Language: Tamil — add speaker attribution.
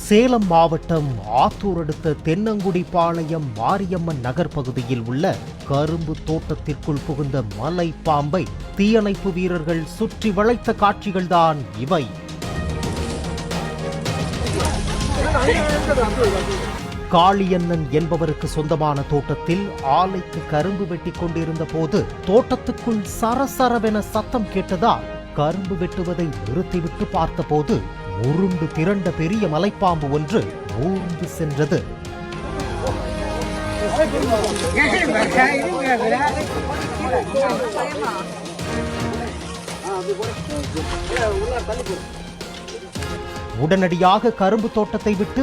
Speaker 1: சேலம் மாவட்டம் ஆத்தூர் அடுத்த தென்னங்குடி பாளையம் மாரியம்மன் நகர் பகுதியில் உள்ள கரும்பு தோட்டத்திற்குள் புகுந்த மலை பாம்பை தீயணைப்பு வீரர்கள் சுற்றி வளைத்த காட்சிகள்தான் இவை. காளியண்ணன் என்பவருக்கு சொந்தமான தோட்டத்தில் ஆலைக்கு கரும்பு வெட்டி கொண்டிருந்த போது தோட்டத்துக்குள் சரசரவென சத்தம் கேட்டதால் கரும்பு வெட்டுவதை நிறுத்திவிட்டு பார்த்தபோது உருண்டு திரண்ட பெரிய மலைப்பாம்பு ஒன்று ஊர்ந்து சென்றது. உடனடியாக கரும்பு தோட்டத்தை விட்டு